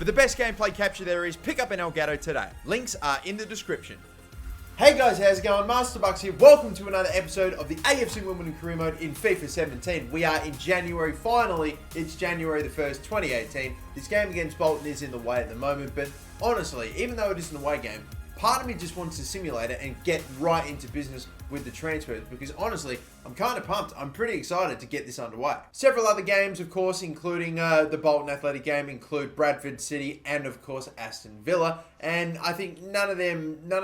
For the best gameplay capture there is, pick up an Elgato today. Links are in the description. Hey guys, how's it going? MasterBucks here. Welcome to another episode of the AFC Wimbledon career mode in FIFA 17. We are in January, finally. It's January the 1st, 2018. This game against Bolton is in the way at the moment, but honestly, even though it is an away game, part of me just wants to simulate it and get right into business with the transfers because honestly, I'm kind of pumped. I'm pretty excited to get this underway. Several other games, of course, including the Bolton Athletic game, include Bradford City and, of course, Aston Villa. And I think none of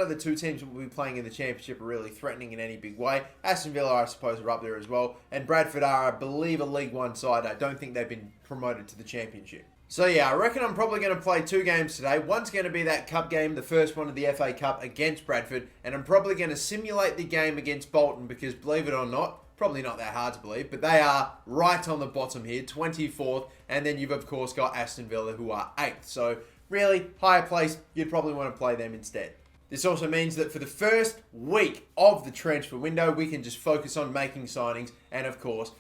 the two teams that will be playing in the Championship are really threatening in any big way. Aston Villa, I suppose, are up there as well. And Bradford are, I believe, a League One side. I don't think they've been promoted to the Championship. So yeah, I reckon I'm probably going to play two games today. One's going to be that cup game, the first one of the FA Cup against Bradford, and I'm probably going to simulate the game against Bolton because, believe it or not, probably not that hard to believe, but they are right on the bottom here, 24th, and then you've of course got Aston Villa who are 8th. So really, higher place, you'd probably want to play them instead. This also means that for the first week of the transfer window, we can just focus on making signings and of course,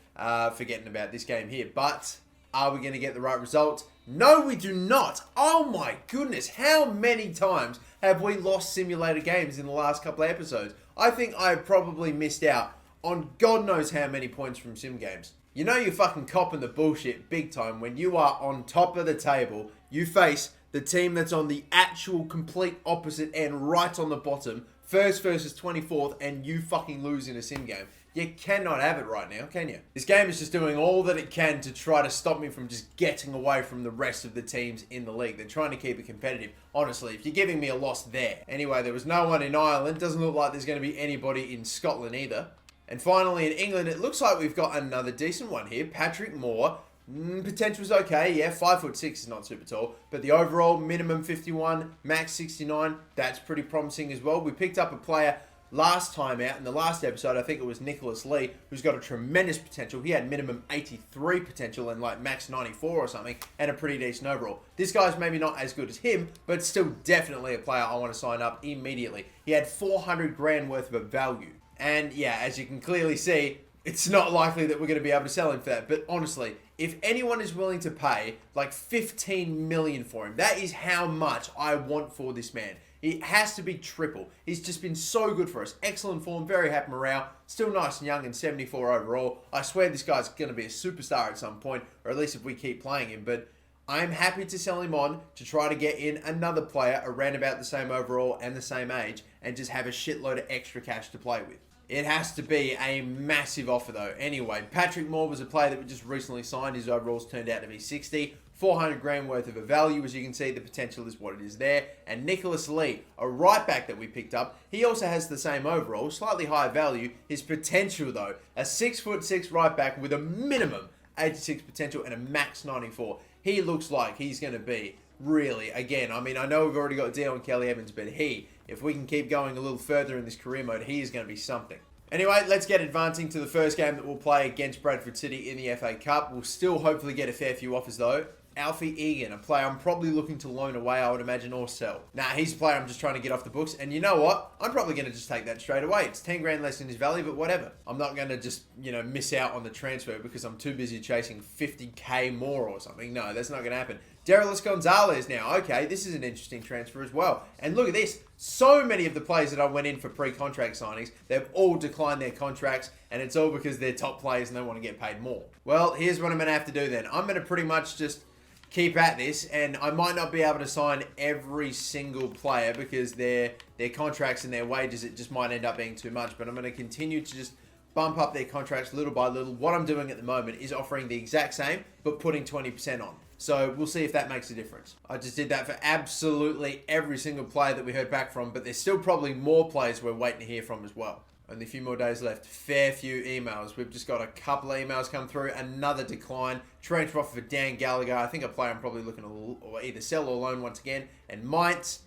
forgetting about this game here. But are we going to get the right results? No, we do not. Oh my goodness, how many times have we lost simulator games in the last couple of episodes? I think I've probably missed out on God knows how many points from sim games. You know you're fucking copping the bullshit big time when you are on top of the table, you face the team that's on the actual complete opposite end, right on the bottom, first versus 24th, and you fucking lose in a sim game. You cannot have it right now, can you? This game is just doing all that it can to try to stop me from just getting away from the rest of the teams in the league. They're trying to keep it competitive. Honestly, if you're giving me a loss there. Anyway, there was no one in Ireland. Doesn't look like there's going to be anybody in Scotland either. And finally, in England, it looks like we've got another decent one here. Patrick Moore. Potential's okay, yeah, 5'6" is not super tall, but the overall minimum 51, max 69, that's pretty promising as well. We picked up a player last time out in the last episode, I think it was Nicholas Lee, who's got a tremendous potential. He had minimum 83 potential and like max 94 or something, and a pretty decent overall. This guy's maybe not as good as him, but still definitely a player I want to sign up immediately. He had 400 grand worth of value. And yeah, as you can clearly see, it's not likely that we're going to be able to sell him for that. But honestly, if anyone is willing to pay like 15 million for him, that is how much I want for this man. It has to be triple. He's just been so good for us. Excellent form, very happy morale, still nice and young and 74 overall. I swear this guy's going to be a superstar at some point, or at least if we keep playing him. But I'm happy to sell him on to try to get in another player around about the same overall and the same age and just have a shitload of extra cash to play with. It has to be a massive offer though. Anyway, Patrick Moore was a player that we just recently signed. His overalls turned out to be 60. 400 grand worth of a value. As you can see, the potential is what it is there. And Nicholas Lee, a right back that we picked up, he also has the same overall, slightly higher value. His potential though, a 6'6" right back with a minimum 86 potential and a max 94. He looks like he's going to be really, again, I mean, I know we've already got Dion Kelly Evans, but if we can keep going a little further in this career mode, he is going to be something. Anyway, let's get advancing to the first game that we'll play against Bradford City in the FA Cup. We'll still hopefully get a fair few offers though. Alfie Egan, a player I'm probably looking to loan away, I would imagine, or sell. Nah, he's a player I'm just trying to get off the books. And you know what? I'm probably going to just take that straight away. It's 10 grand less than his value, but whatever. I'm not going to just, miss out on the transfer because I'm too busy chasing 50k more or something. No, that's not going to happen. Derelis Gonzalez now. Okay, this is an interesting transfer as well. And look at this. So many of the players that I went in for pre-contract signings, they've all declined their contracts, and it's all because they're top players and they want to get paid more. Well, here's what I'm going to have to do then. I'm going to pretty much just keep at this, and I might not be able to sign every single player because their contracts and their wages, it just might end up being too much, but I'm going to continue to just bump up their contracts little by little. What I'm doing at the moment is offering the exact same, but putting 20% on. So we'll see if that makes a difference. I just did that for absolutely every single player that we heard back from, but there's still probably more players we're waiting to hear from as well. Only a few more days left. Fair few emails. We've just got a couple of emails come through. Another decline. Transfer offer for Dan Gallagher. I think a player I'm probably looking to either sell or loan once again. And Mainz,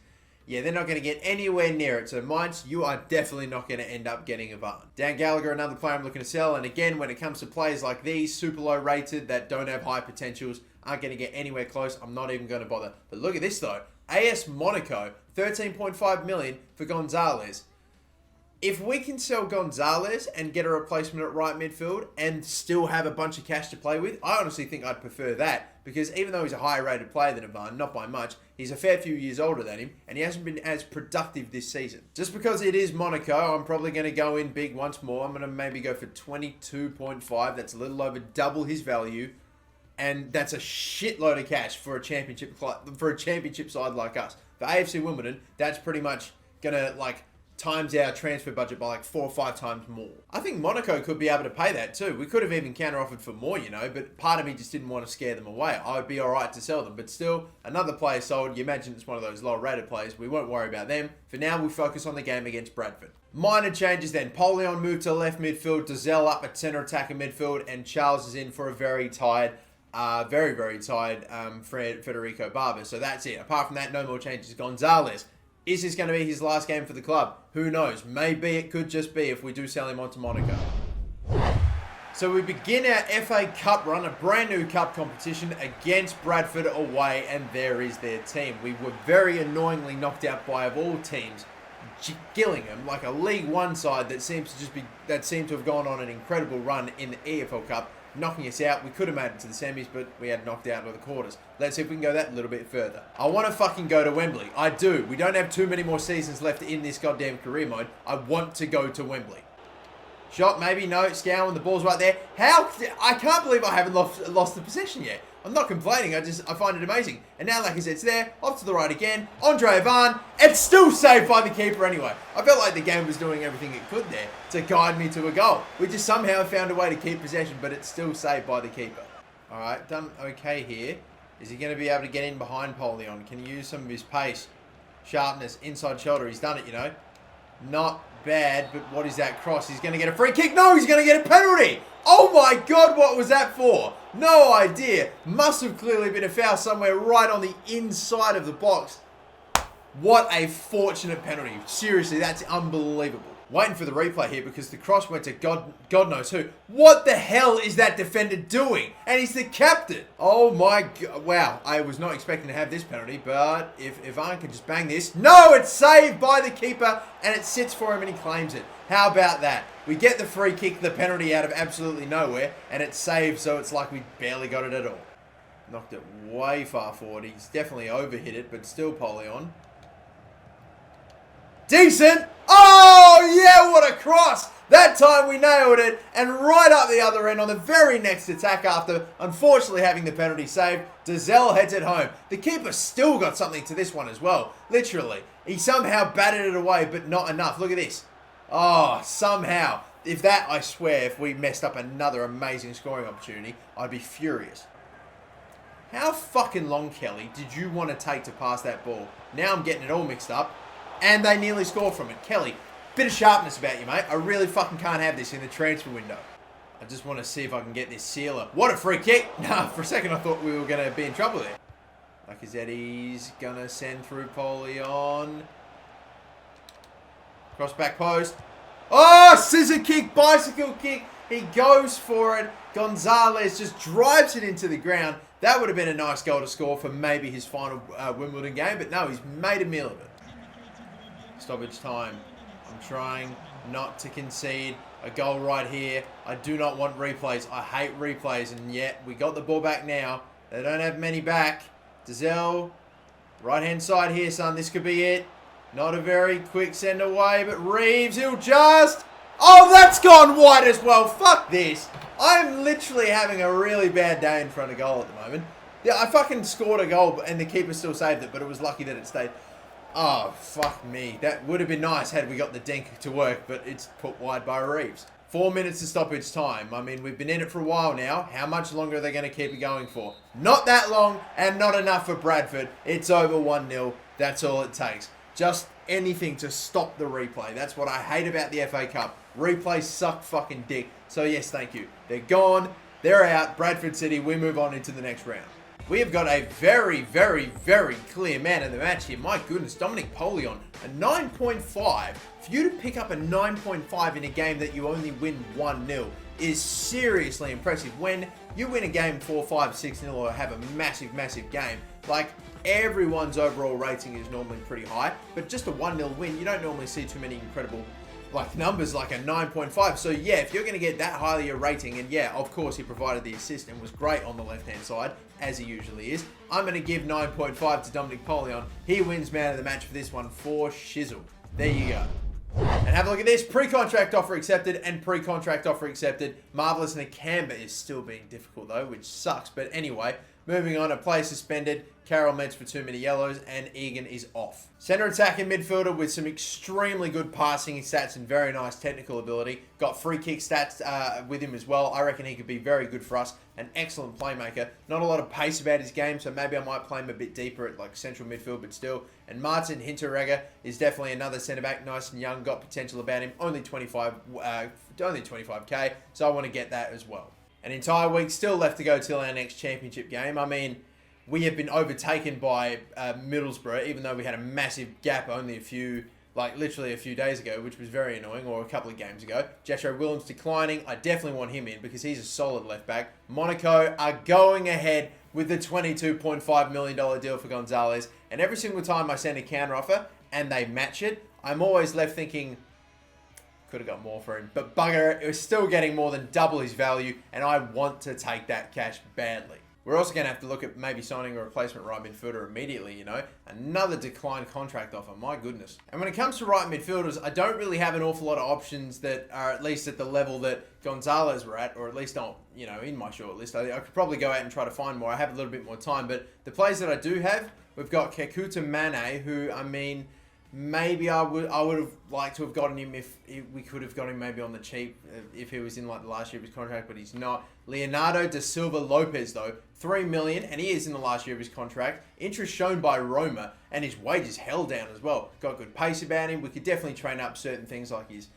yeah, they're not going to get anywhere near it. So Mainz, you are definitely not going to end up getting a Varn. Dan Gallagher, another player I'm looking to sell. And again, when it comes to players like these, super low rated, that don't have high potentials, aren't going to get anywhere close. I'm not even going to bother. But look at this though. AS Monaco, 13.5 million for Gonzalez. If we can sell Gonzalez and get a replacement at right midfield and still have a bunch of cash to play with, I honestly think I'd prefer that, because even though he's a higher rated player than Ivan, not by much, he's a fair few years older than him and he hasn't been as productive this season. Just because it is Monaco, I'm probably going to go in big once more. I'm going to maybe go for 22.5. That's a little over double his value, and that's a shitload of cash for a championship side like us. For AFC Wimbledon, that's pretty much going to times our transfer budget by 4 or 5 times more. I think Monaco could be able to pay that too. We could have even counter-offered for more, but part of me just didn't want to scare them away. I would be alright to sell them, but still, another player sold. You imagine it's one of those lower-rated players. We won't worry about them. For now, we focus on the game against Bradford. Minor changes then. Polion moved to left midfield, Dazelle up at centre attacker midfield, and Charles is in for a very tired, very tired Federico Barber. So that's it. Apart from that, no more changes. Gonzalez. Is this going to be his last game for the club? Who knows? Maybe it could just be if we do sell him on to Monaco. So we begin our FA Cup run, a brand new cup competition against Bradford away, and there is their team. We were very annoyingly knocked out by, of all teams, Gillingham, like a League One side that seemed to have gone on an incredible run in the EFL Cup, knocking us out. We could have made it to the semis, but we had knocked out of the quarters. Let's see if we can go that little bit further. I want to fucking go to Wembley. I do. We don't have too many more seasons left in this goddamn career mode. I want to go to Wembley. Shot, maybe, no. Scowen, the ball's right there. I can't believe I haven't lost the possession yet. I'm not complaining. I find it amazing. And now, like I said, it's there. Off to the right again. Andre Ivan. It's still saved by the keeper anyway. I felt like the game was doing everything it could there to guide me to a goal. We just somehow found a way to keep possession, but it's still saved by the keeper. All right, done okay here. Is he going to be able to get in behind Polion? Can he use some of his pace, sharpness, inside shoulder? He's done it, Not bad, but what is that cross? He's going to get a free kick. No, he's going to get a penalty. Oh my God, what was that for? No idea. Must have clearly been a foul somewhere right on the inside of the box. What a fortunate penalty. Seriously, that's unbelievable. Waiting for the replay here because the cross went to God knows who. What the hell is that defender doing? And he's the captain. Oh my God. Wow, I was not expecting to have this penalty, but if Ivan can just bang this. No, it's saved by the keeper and it sits for him and he claims it. How about that? We get the free kick, the penalty out of absolutely nowhere, and it's saved, so it's like we barely got it at all. Knocked it way far forward. He's definitely overhit it, but still Polion. Decent! Oh, yeah, what a cross! That time we nailed it, and right up the other end on the very next attack after, unfortunately, having the penalty saved, Dazelle heads it home. The keeper still got something to this one as well, literally. He somehow batted it away, but not enough. Look at this. Oh, somehow. I swear, if we messed up another amazing scoring opportunity, I'd be furious. How fucking long, Kelly, did you want to take to pass that ball? Now I'm getting it all mixed up. And they nearly score from it. Kelly, bit of sharpness about you, mate. I really fucking can't have this in the transfer window. I just want to see if I can get this sealer. What a free kick. Nah, for a second I thought we were going to be in trouble there. Lacazetti's going to send through Polion. Cross back post. Oh, scissor kick, bicycle kick. He goes for it. Gonzalez just drives it into the ground. That would have been a nice goal to score for maybe his final Wimbledon game. But no, he's made a meal of it. Stoppage time. I'm trying not to concede a goal right here. I do not want replays. I hate replays. And yet, we got the ball back now. They don't have many back. Dazelle, right-hand side here, son. This could be it. Not a very quick send away, but Reeves, he'll just... Oh, that's gone wide as well. Fuck this. I'm literally having a really bad day in front of goal at the moment. Yeah, I fucking scored a goal, and the keeper still saved it, but it was lucky that it stayed... Oh, fuck me. That would have been nice had we got the dink to work, but it's put wide by Reeves. 4 minutes of stoppage time. I mean, we've been in it for a while now. How much longer are they going to keep it going for? Not that long, and not enough for Bradford. It's over 1-0. That's all it takes. Just anything to stop the replay. That's what I hate about the FA Cup. Replays suck fucking dick. So yes, thank you. They're gone. They're out. Bradford City, we move on into the next round. We have got a very, very, very clear man in the match here. My goodness, Dominic Polion, a 9.5. For you to pick up a 9.5 in a game that you only win 1-0 is seriously impressive. When you win a game 4-5, 6-0 or have a massive, massive game, like everyone's overall rating is normally pretty high, but just a 1-0 win, you don't normally see too many incredible like numbers like a 9.5. So yeah, if you're going to get that highly a rating, and yeah, of course he provided the assist and was great on the left-hand side, as he usually is, I'm going to give 9.5 to Dominic Polion. He wins man of the match for this one for shizzle. There you go. And have a look at this. Pre-contract offer accepted and pre-contract offer accepted. Marvelous Nakamba is still being difficult though, which sucks. But anyway, moving on. A player suspended. Carroll Metz for too many yellows, and Egan is off. Centre attacking midfielder with some extremely good passing stats and very nice technical ability. Got free kick stats with him as well. I reckon he could be very good for us. An excellent playmaker. Not a lot of pace about his game, so maybe I might play him a bit deeper at like central midfield, but still. And Martin Hinteregger is definitely another centre back, nice and young, got potential about him. Only 25k, so I want to get that as well. An entire week still left to go till our next championship game. I mean, we have been overtaken by Middlesbrough, even though we had a massive gap only literally a few days ago, which was very annoying, or a couple of games ago. Joshua Williams declining. I definitely want him in because he's a solid left back. Monaco are going ahead with the $22.5 million deal for Gonzalez. And every single time I send a counter offer and they match it, I'm always left thinking, could have got more for him. But bugger, it was still getting more than double his value, and I want to take that cash badly. We're also going to have to look at maybe signing a replacement right midfielder immediately, you know. Another declined contract offer, my goodness. And when it comes to right midfielders, I don't really have an awful lot of options that are at least at the level that Gonzalez were at, or at least not, you know, in my short list. I could probably go out and try to find more. I have a little bit more time, but the players that I do have, we've got Kakouton Manet, who, I mean, maybe I would have liked to have gotten him if we could have got him maybe on the cheap if he was in like the last year of his contract, but he's not. Leonardo da Silva Lopez though, $3 million, and he is in the last year of his contract. Interest shown by Roma, and his wages held down as well. Got good pace about him. We could definitely train up certain things like his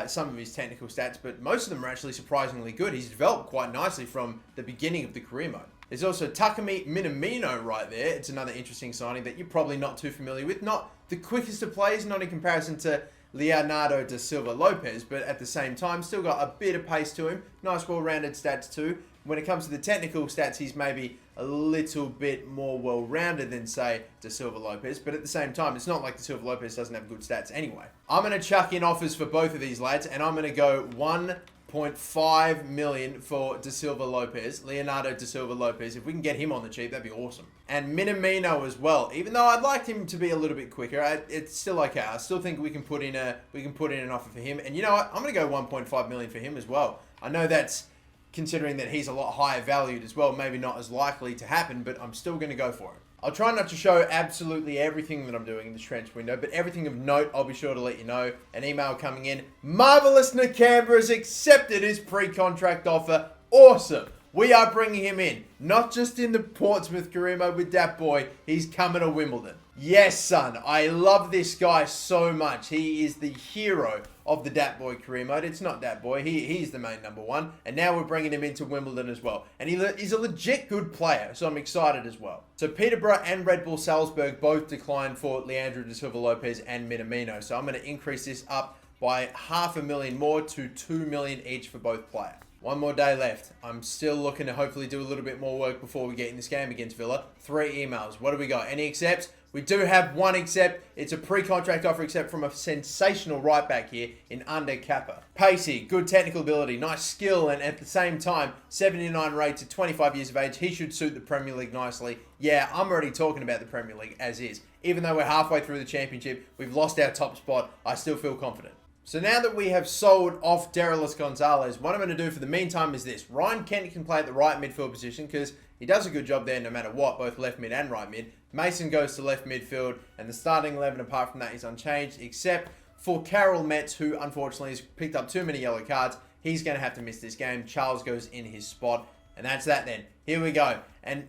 some of his technical stats, but most of them are actually surprisingly good. He's developed quite nicely from the beginning of the career mode. There's also Takumi Minamino right there. It's another interesting signing that you're probably not too familiar with. Not the quickest of players, not in comparison to Leonardo da Silva Lopez, but at the same time, still got a bit of pace to him. Nice, well-rounded stats too. When it comes to the technical stats, he's maybe a little bit more well-rounded than, say, Da Silva Lopez, but at the same time, it's not like Da Silva Lopez doesn't have good stats anyway. I'm going to chuck in offers for both of these lads, and I'm going to go 1.5 million for Da Silva Lopez, Leonardo Da Silva Lopez. If we can get him on the cheap, that'd be awesome. And Minamino as well. Even though I'd like him to be a little bit quicker, it's still okay. I still think we can put in an offer for him. And you know what? I'm going to go 1.5 million for him as well. I know that's considering that he's a lot higher valued as well, maybe not as likely to happen, but I'm still going to go for him. I'll try not to show absolutely everything that I'm doing in this transfer window, but everything of note, I'll be sure to let you know. An email coming in. Marvelous Nakamba has accepted his pre-contract offer. Awesome. We are bringing him in. Not just in the Portsmouth career mode with that boy. He's coming to Wimbledon. Yes, son. I love this guy so much. He is the hero of the Dat Boy career mode. It's not Dat Boy. He's the main number one. And now we're bringing him into Wimbledon as well. And he's a legit good player, so I'm excited as well. So Peterborough and Red Bull Salzburg both declined for Leandro da Silva Lopez and Minamino. So I'm going to increase this up by $500,000 more to $2 million each for both players. One more day left. I'm still looking to hopefully do a little bit more work before we get in this game against Villa. 3 emails. What do we got? Any accepts? We do have one accept. It's a pre-contract offer accept from a sensational right back here in Under Kappa. Pacey, good technical ability, nice skill, and at the same time, 79 rated, 25 years of age. He should suit the Premier League nicely. Yeah, I'm already talking about the Premier League as is. Even though we're halfway through the championship, we've lost our top spot, I still feel confident. So now that we have sold off Derilis Gonzalez, what I'm going to do for the meantime is this. Ryan Kent can play at the right midfield position because he does a good job there no matter what, both left mid and right mid. Mason goes to left midfield, and the starting 11 apart from that is unchanged, except for Carroll Metz, who unfortunately has picked up too many yellow cards. He's going to have to miss this game. Charles goes in his spot, and that's that then. Here we go. And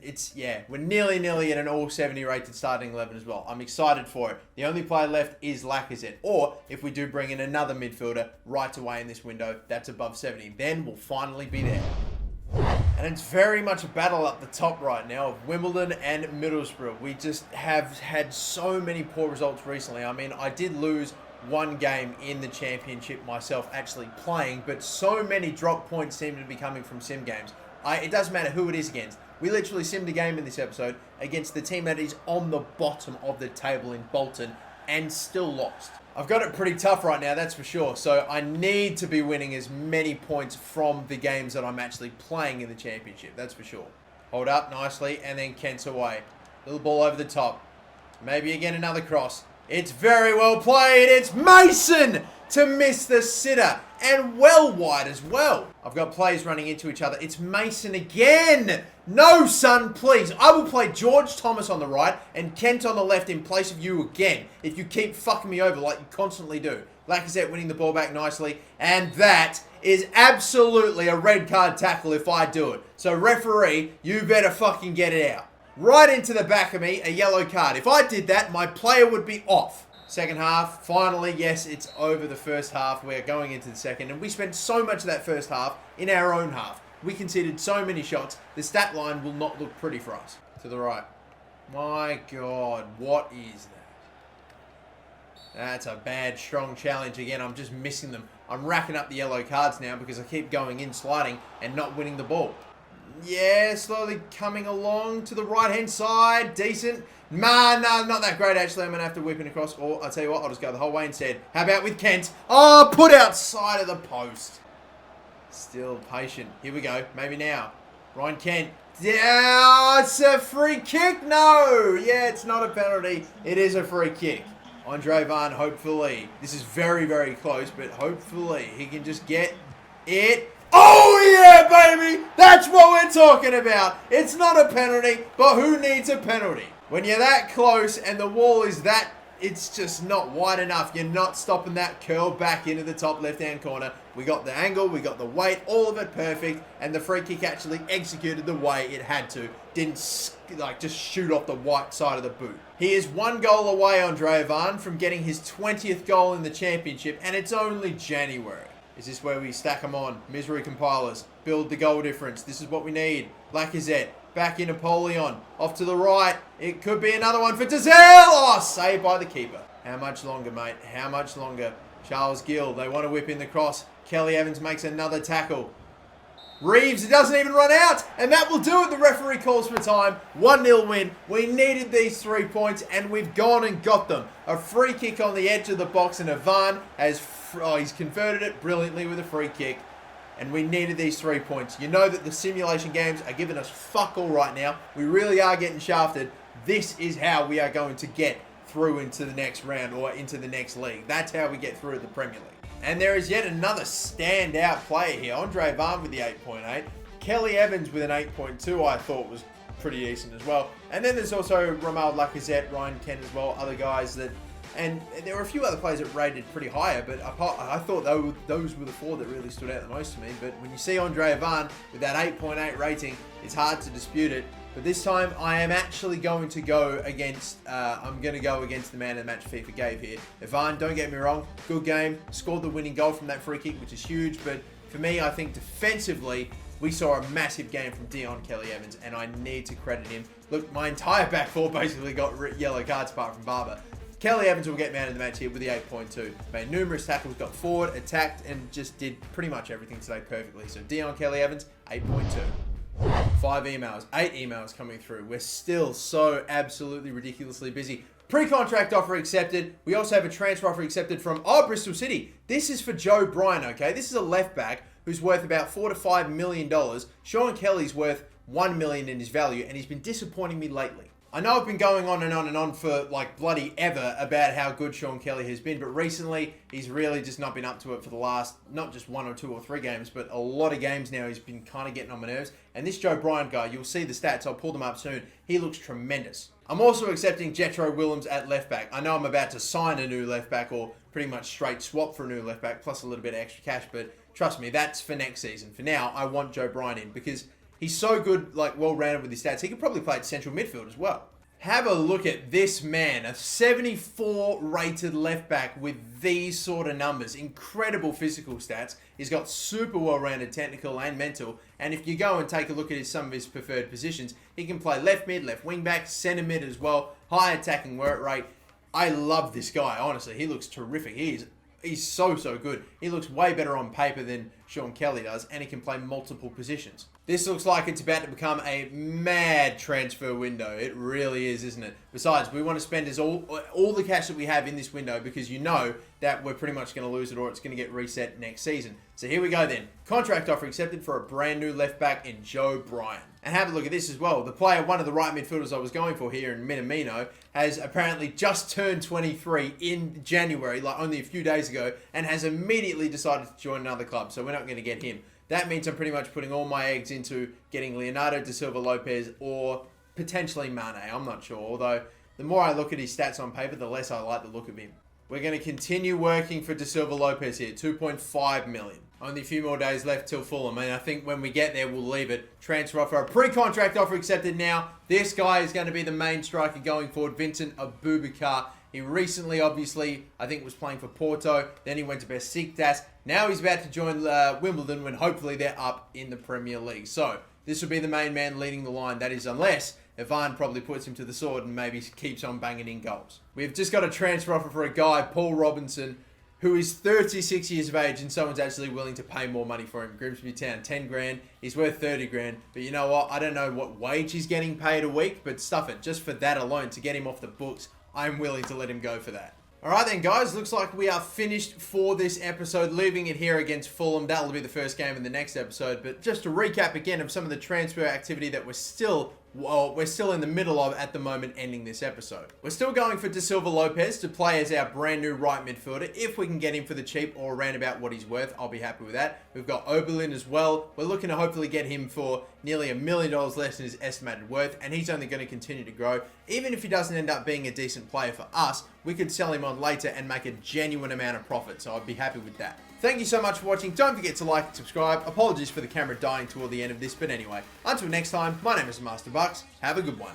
we're nearly at an all 70 rated starting 11 as well. I'm excited for it. The only player left is Lacazette. Or if we do bring in another midfielder right away in this window, that's above 70. Then we'll finally be there. And it's very much a battle up the top right now of Wimbledon and Middlesbrough. We just have had so many poor results recently. I mean, I did lose one game in the championship myself actually playing, but so many drop points seem to be coming from sim games. It doesn't matter who it is against. We literally simmed a game in this episode against the team that is on the bottom of the table in Bolton. and still lost. I've got it pretty tough right now, that's for sure. So I need to be winning as many points from the games that I'm actually playing in the championship. That's for sure. Hold up nicely, and then Kent's away. Little ball over the top. Maybe again another cross. It's very well played. It's Mason to miss the sitter. And well wide as well. I've got players running into each other. It's Mason again. No, son, please. I will play George Thomas on the right and Kent on the left in place of you again if you keep fucking me over like you constantly do. Lacazette winning the ball back nicely. And that is absolutely a red card tackle if I do it. So referee, you better fucking get it out. Right into the back of me, a yellow card. If I did that, my player would be off. Second half, finally, yes, it's over the first half. We're going into the second, and we spent so much of that first half in our own half. We conceded so many shots, the stat line will not look pretty for us. To the right. My God, what is that? That's a bad, strong challenge again. I'm just missing them. I'm racking up the yellow cards now because I keep going in, sliding, and not winning the ball. Yeah, slowly coming along to the right-hand side. Decent. No, not that great, actually. I'm going to have to whip it across. Or, I'll tell you what, I'll just go the whole way instead. How about with Kent? Oh, put outside of the post. Still patient. Here we go. Maybe now. Ryan Kent. Yeah, it's a free kick. No. Yeah, it's not a penalty. It is a free kick. Andre Van, hopefully. This is very, very close, but hopefully he can just get it. Oh, yeah, baby! That's what we're talking about. It's not a penalty, but who needs a penalty? When you're that close and the wall is that, it's just not wide enough. You're not stopping that curl back into the top left-hand corner. We got the angle, we got the weight, all of it perfect, and the free kick actually executed the way it had to. Didn't, like, just shoot off the white side of the boot. He is one goal away, Andre Van, from getting his 20th goal in the championship, and it's only January. Is this where we stack them on? Misery compilers. Build the goal difference. This is what we need. Lacazette. Back in Napoleon. Off to the right. It could be another one for Dazelle. Oh, saved by the keeper. How much longer, mate? How much longer? Charles Gill. They want to whip in the cross. Kelly Evans makes another tackle. Reeves doesn't even run out. And that will do it. The referee calls for time. 1-0 win. We needed these 3 points and we've gone and got them. A free kick on the edge of the box and Ivan has... he's converted it brilliantly with a free kick. And we needed these 3 points. You know that the simulation games are giving us fuck all right now. We really are getting shafted. This is how we are going to get through into the next round or into the next league. That's how we get through the Premier League. And there is yet another standout player here. Andre Van with the 8.8. Kelly Evans with an 8.2 I thought was pretty decent as well. And then there's also Romel Lacazette, Ryan Kent as well. Other guys that... And there were a few other players that rated pretty higher, but I thought those were the 4 that really stood out the most to me. But when you see Andre Van with that 8.8 rating, it's hard to dispute it. But this time, I am actually going to go against, the man of the match FIFA gave here. Ivan, don't get me wrong, good game. Scored the winning goal from that free kick, which is huge. But for me, I think defensively, we saw a massive game from Dion Kelly Evans, and I need to credit him. Look, my entire back 4 basically got yellow cards apart from Barber. Kelly Evans will get man of the match here with the 8.2. Made numerous tackles, got forward, attacked, and just did pretty much everything today perfectly. So Dion Kelly Evans, 8.2. 5 emails, 8 emails coming through. We're still so absolutely ridiculously busy. Pre-contract offer accepted. We also have a transfer offer accepted from Bristol City. This is for Joe Bryan, okay? This is a left back who's worth about $4 to $5 million. Sean Kelly's worth $1 million in his value, and he's been disappointing me lately. I know I've been going on and on and on for like bloody ever about how good Sean Kelly has been, but recently he's really just not been up to it for the last, not just 1 or 2 or 3 games, but a lot of games now he's been kind of getting on my nerves. And this Joe Bryan guy, you'll see the stats, I'll pull them up soon. He looks tremendous. I'm also accepting Jetro Willems at left back. I know I'm about to sign a new left back or pretty much straight swap for a new left back plus a little bit of extra cash, but trust me, that's for next season. For now, I want Joe Bryan in because he's so good, like well-rounded with his stats. He could probably play at central midfield as well. Have a look at this man, a 74 rated left back with these sort of numbers. Incredible physical stats. He's got super well-rounded technical and mental. And if you go and take a look at some of his preferred positions, he can play left mid, left wing back, centre mid as well. High attacking work rate. I love this guy, honestly. He looks terrific. He is He's so good. He looks way better on paper than Sean Kelly does, and he can play multiple positions. This looks like it's about to become a mad transfer window. It really is, isn't it? Besides, we want to spend all the cash that we have in this window because you know that we're pretty much going to lose it or it's going to get reset next season. So here we go then. Contract offer accepted for a brand new left back in Joe Bryan. And have a look at this as well. The player, one of the right midfielders I was going for here in Minamino, has apparently just turned 23 in January, like only a few days ago, and has immediately decided to join another club. So we're not going to get him. That means I'm pretty much putting all my eggs into getting Leonardo da Silva Lopez or potentially Mane. I'm not sure. Although the more I look at his stats on paper, the less I like the look of him. We're going to continue working for Da Silva Lopez here, 2.5 million. Only a few more days left till Fulham, and I think when we get there, we'll leave it. Transfer offer, a pre-contract offer accepted now. This guy is going to be the main striker going forward, Vincent Aboubakar. He recently, obviously, I think was playing for Porto. Then he went to Besiktas. Now he's about to join Wimbledon when hopefully they're up in the Premier League. So this will be the main man leading the line. That is unless Ivan probably puts him to the sword and maybe keeps on banging in goals. We've just got a transfer offer for a guy, Paul Robinson, who is 36 years of age and someone's actually willing to pay more money for him. Grimsby Town, 10 grand. He's worth 30 grand. But you know what? I don't know what wage he's getting paid a week, but stuff it. Just for that alone, to get him off the books, I'm willing to let him go for that. Alright then guys, looks like we are finished for this episode, leaving it here against Fulham. That'll be the first game in the next episode, but just to recap again of some of the transfer activity that we're still in the middle of at the moment, ending this episode. We're still going for Da Silva Lopez to play as our brand new right midfielder. If we can get him for the cheap or around about what he's worth, I'll be happy with that. We've got Oberlin as well. We're looking to hopefully get him for nearly $1 million less than his estimated worth, and he's only going to continue to grow. Even if he doesn't end up being a decent player for us, we could sell him on later and make a genuine amount of profit, so I'd be happy with that. Thank you so much for watching. Don't forget to like and subscribe. Apologies for the camera dying toward the end of this, but anyway, until next time, my name is MasterBucks. Have a good one.